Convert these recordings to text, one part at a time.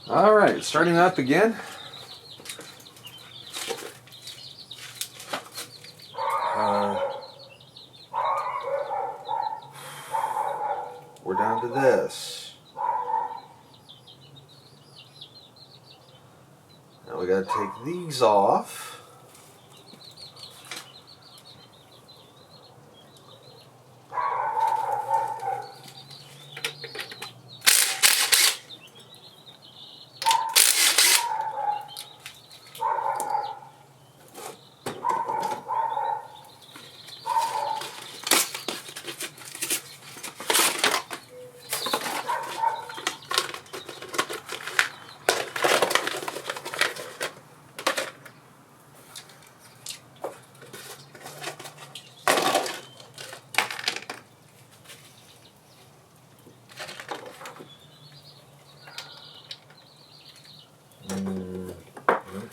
All right, starting up again. We're down to this. Now we got to take these off.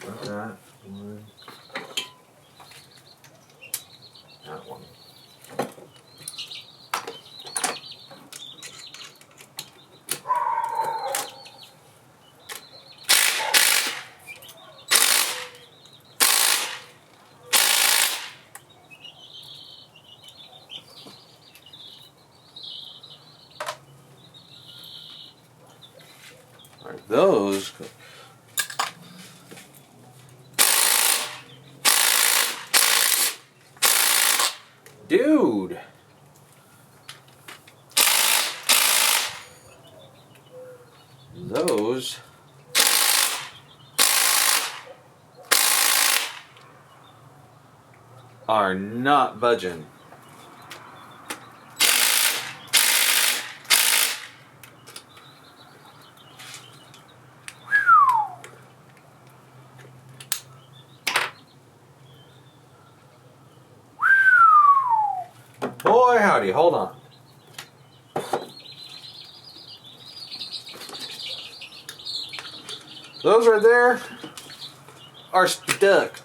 Not that one. That one. All right, those. Dude! Those are not budging. Boy, howdy, hold on. Those right there are stuck.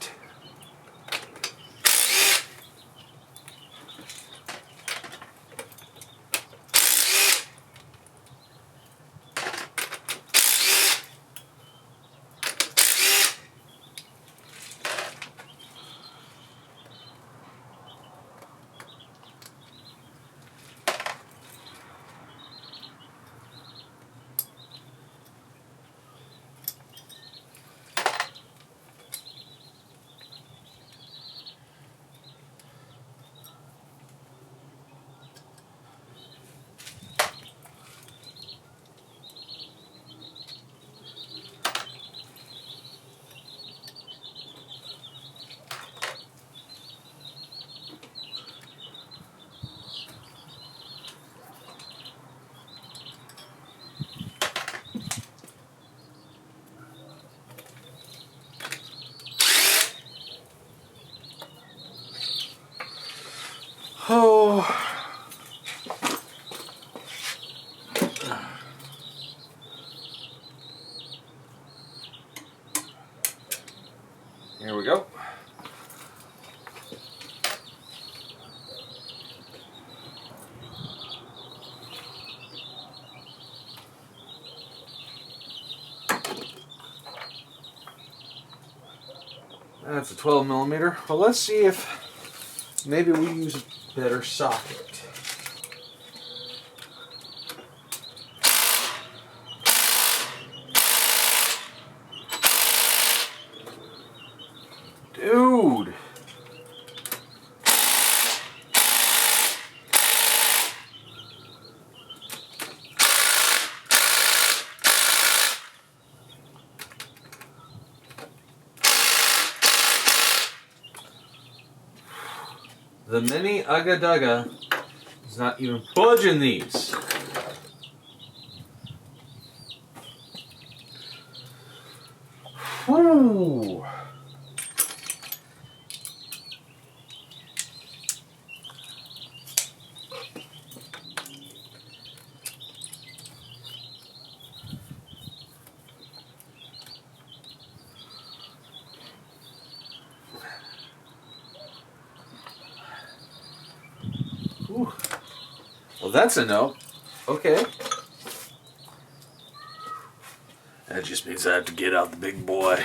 Oh. Here we go. That's a 12 millimeter. Well, let's see if maybe we use a better socket. Dude! The mini Ugga Dugga is not even budging these. Whew. Ooh. Well, that's a no. Okay. That just means I have to get out the big boy.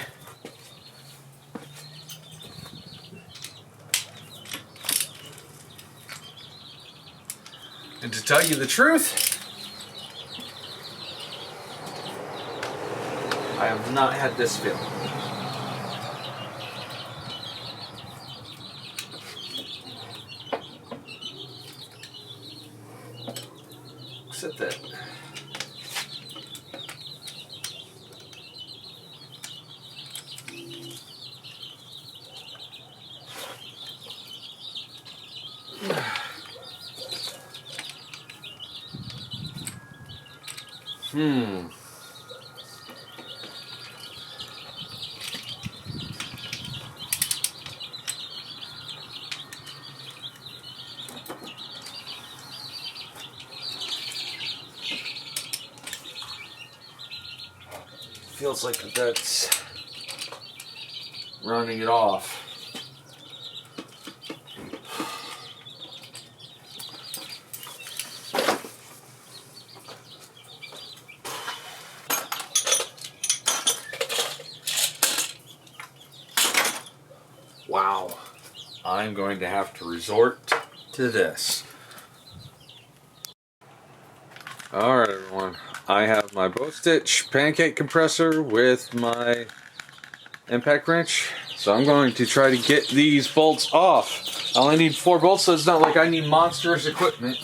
And to tell you the truth, I have not had this feeling. Sit that. Feels like that's rounding it off. Wow, I'm going to have to resort to this. Alright everyone, I have my bow stitch pancake compressor with my impact wrench. So I'm going to try to get these bolts off. I only need 4 bolts, so it's not like I need monstrous equipment.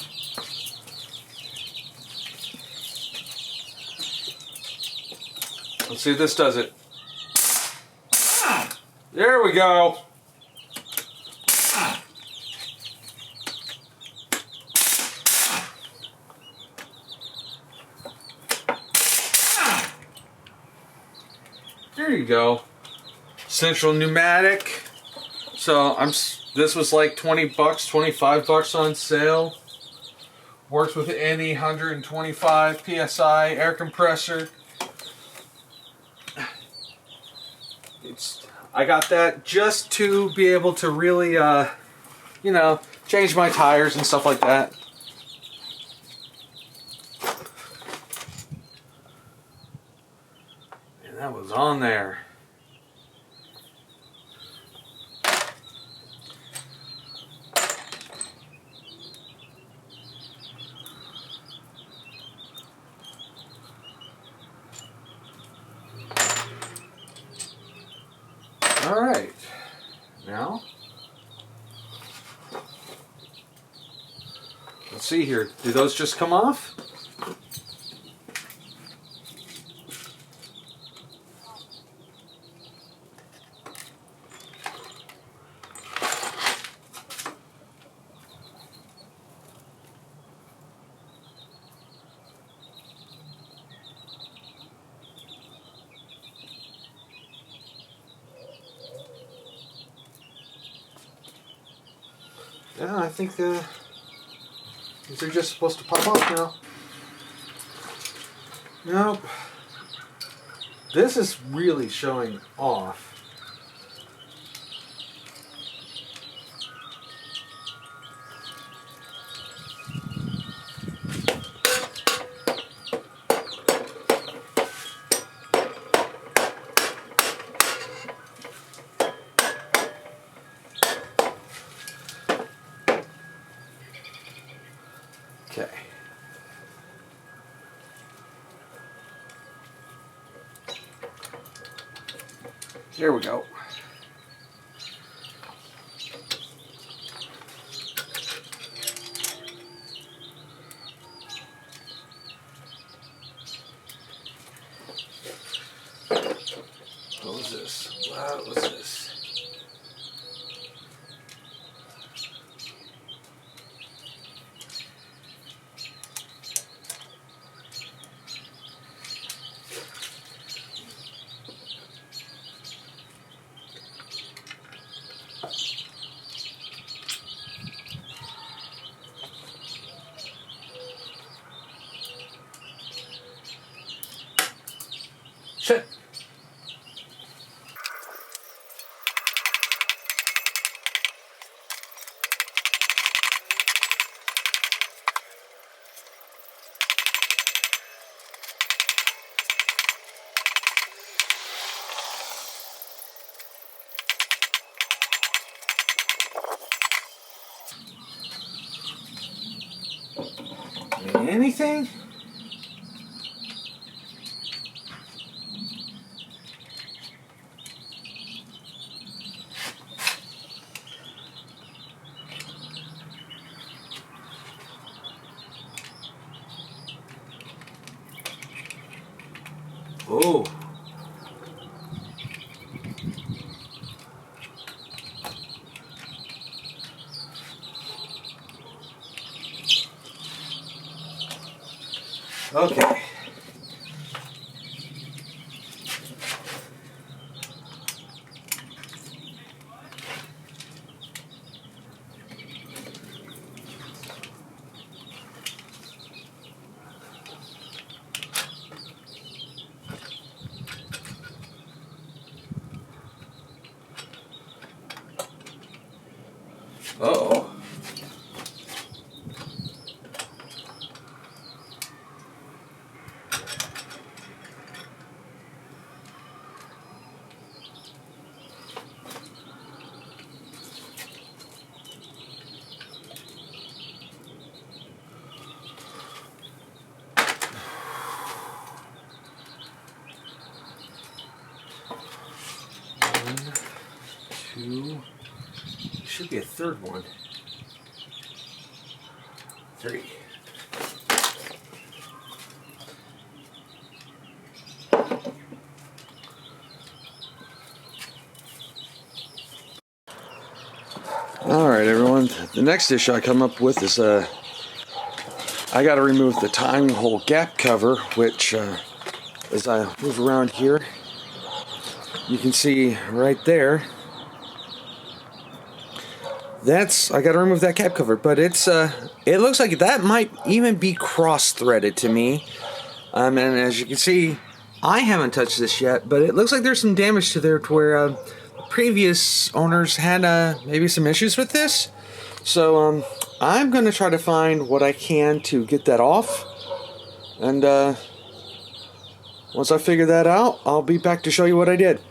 Let's see if this does it. There we go. There you go. Central pneumatic. So this was like 20 bucks, 25 bucks on sale. Works with any 125 PSI air compressor. I got that just to be able to really, you know, change my tires and stuff like that. And that was on there. All right, now let's see here. Do those just come off? Yeah, I think these are just supposed to pop off now. Nope. This is really showing off. Okay. Here we go. What was this? What was this? Shit. anything? Oh. Okay. Uh-oh. One, two, should be a third one. Three. Alright everyone, the next issue I come up with is I got to remove the timing hole gap cover, which as I move around here, you can see right there. I got to remove that cap cover, but it looks like that might even be cross-threaded to me. And as you can see, I haven't touched this yet, but it looks like there's some damage to there to where previous owners had maybe some issues with this. So I'm going to try to find what I can to get that off. And once I figure that out, I'll be back to show you what I did.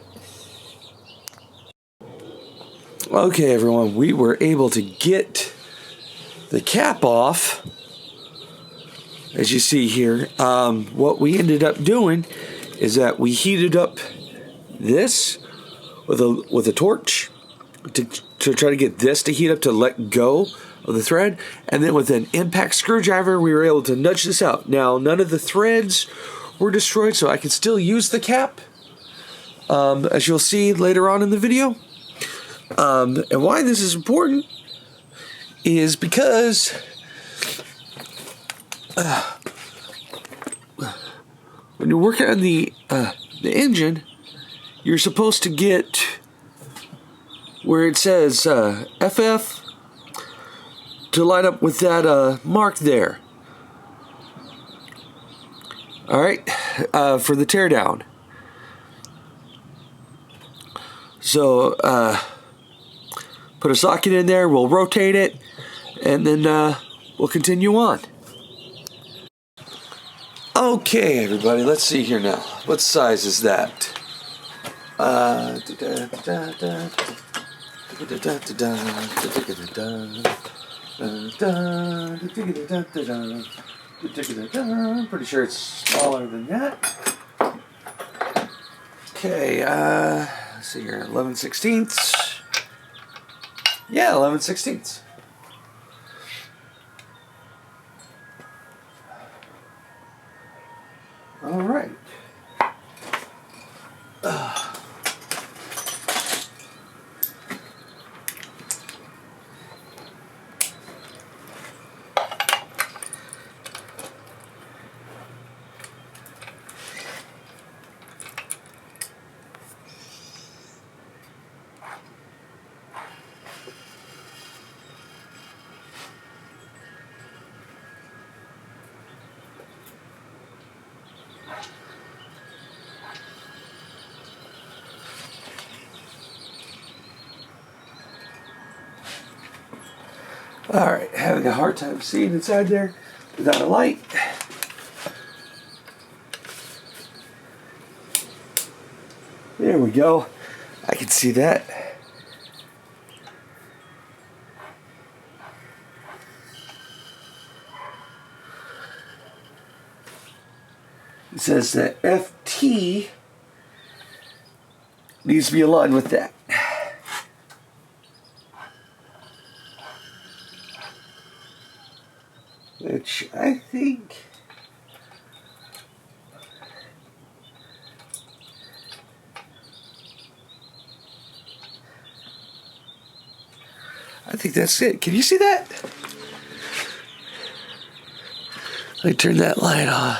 Okay everyone, we were able to get the cap off, as you see here. What we ended up doing is that we heated up this with a torch to try to get this to heat up to let go of the thread, and then with an impact screwdriver we were able to nudge this out. Now none of the threads were destroyed, so I can still use the cap, as you'll see later on in the video. And why this is important is because when you're working on the engine, you're supposed to get where it says FF to line up with that mark there. Alright, for the teardown. So, put a socket in there, we'll rotate it, and then we'll continue on. Okay, everybody, let's see here now. What size is that? Pretty sure it's smaller than that. Okay, let's see here, 11/16. Yeah, 11/16. All right. Alright, having a hard time seeing inside there without a light. There we go. I can see that. It says that FT needs to be aligned with that. Which I think that's it. Can you see that? Let me turn that light on.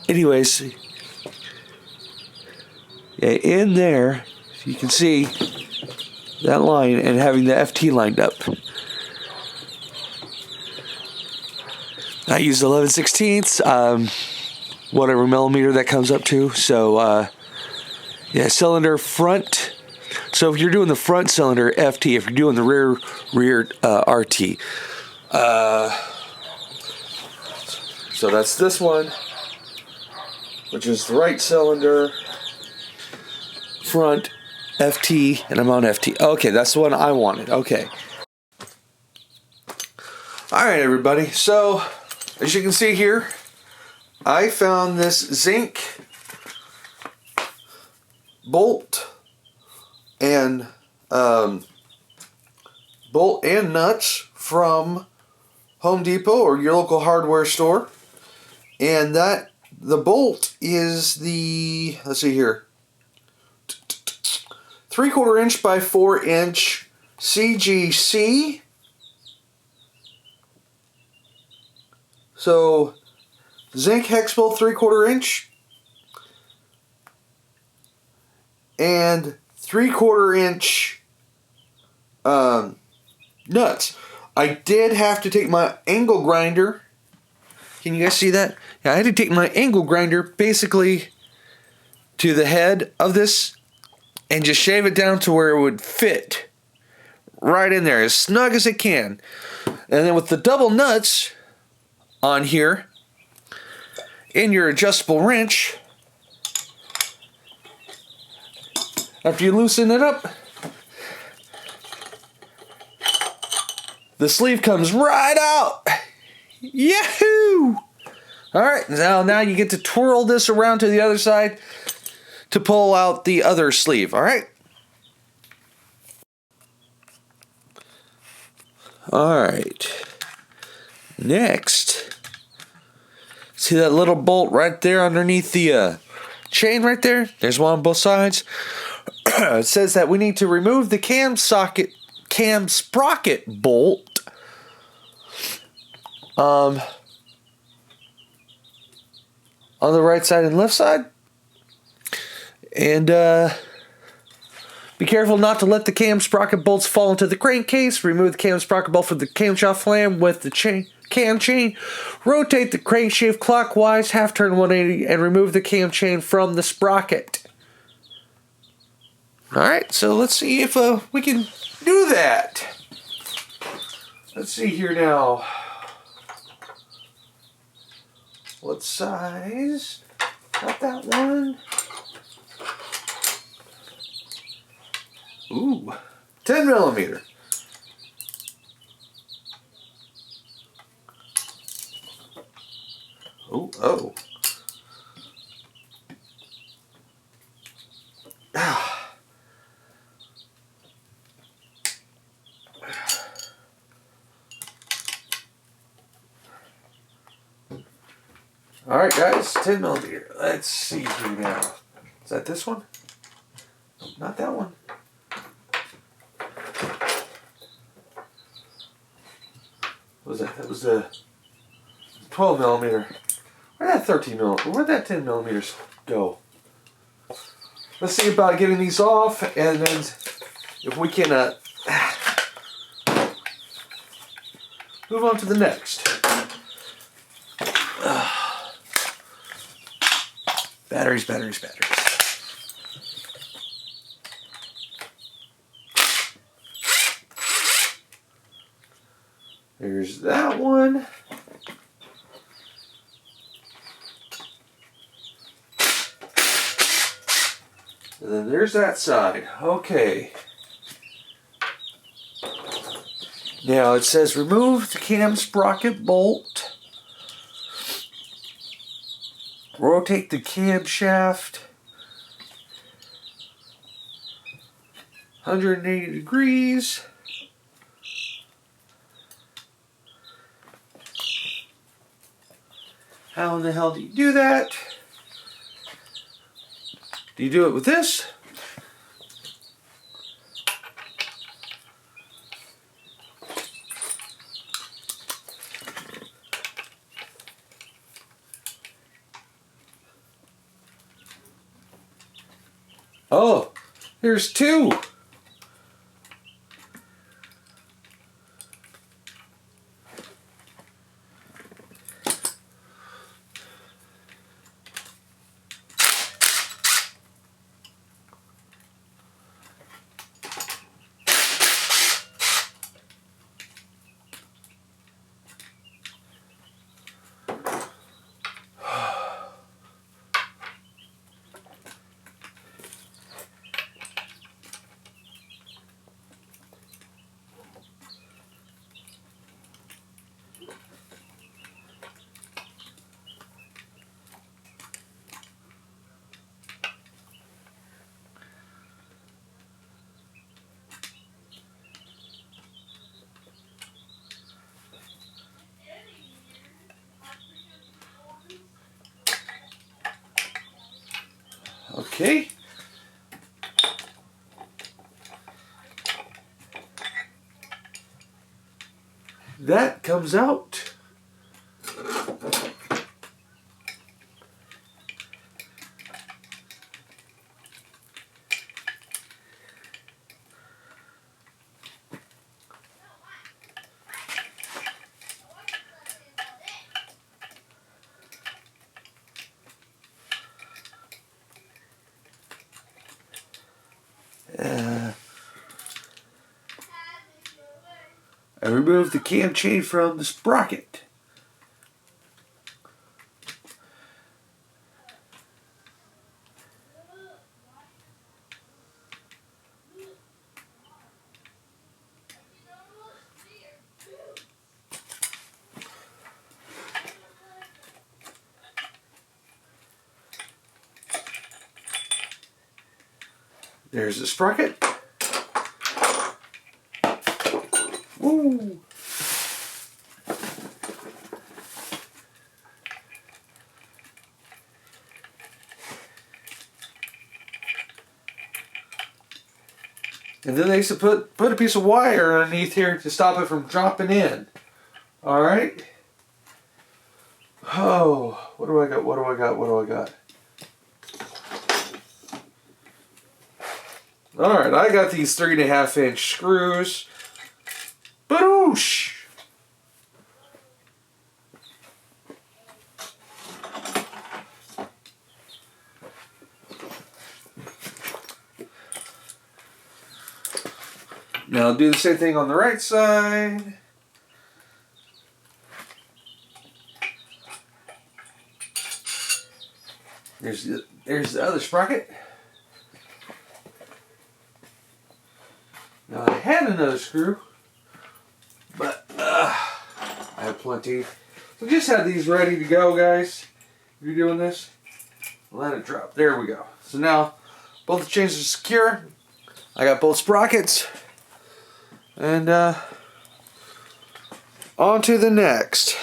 Anyways, yeah, in there, you can see that line and having the FT lined up. I use 11/16, whatever millimeter that comes up to. So, yeah, cylinder front. So if you're doing the front cylinder, FT. If you're doing the rear RT. So that's this one, which is the right cylinder, front, FT, and I'm on FT. Okay, that's the one I wanted. Okay. All right, everybody. So, as you can see here, I found this zinc bolt and nuts from Home Depot or your local hardware store. And that the bolt is the, let's see here, 3/4 inch by 4 inch CGC. So zinc hex bolt 3/4 inch and 3/4 inch nuts. I did have to take my angle grinder. Can you guys see that? Yeah, I had to take my angle grinder basically to the head of this and just shave it down to where it would fit right in there, as snug as it can. And then with the double nuts on here, in your adjustable wrench, after you loosen it up, the sleeve comes right out. Yahoo! Alright, now you get to twirl this around to the other side to pull out the other sleeve, alright? Alright. Next, see that little bolt right there underneath the chain right there? There's one on both sides. It says that we need to remove the cam sprocket bolt on the right side and left side. And be careful not to let the cam sprocket bolts fall into the crankcase. Remove the cam sprocket bolt from the camshaft flange with the cam chain. Rotate the crankshaft clockwise, half turn 180, and remove the cam chain from the sprocket. Alright, so let's see if we can do that. Let's see here now. What size? Got that one. Ooh, 10 millimeter. Oh. Alright guys, 10 millimeter. Let's see here now. Is that this one? Nope, not that one. What was that? That was the 12 millimeter. Where'd that 13 millimeter? Where'd that 10 millimeters go? Let's see about getting these off, and then if we can move on to the next. Batteries. There's that one. And then there's that side. Okay. Now it says remove the cam sprocket bolt rotate the camshaft 180 degrees. How in the hell do you do that? Do you do it with this? Oh, there's two. Okay. That comes out. I removed the cam chain from the sprocket. There's the sprocket. Woo! And then they used to put a piece of wire underneath here to stop it from dropping in. Alright. Oh, what do I got? What do I got? What do I got? Alright, I got these 3.5-inch screws. Badoosh! Now I'll do the same thing on the right side. There's the other sprocket. Now I had another screw, but I have plenty. So just have these ready to go, guys. If you're doing this, let it drop. There we go. So now both the chains are secure. I got both sprockets. And on to the next.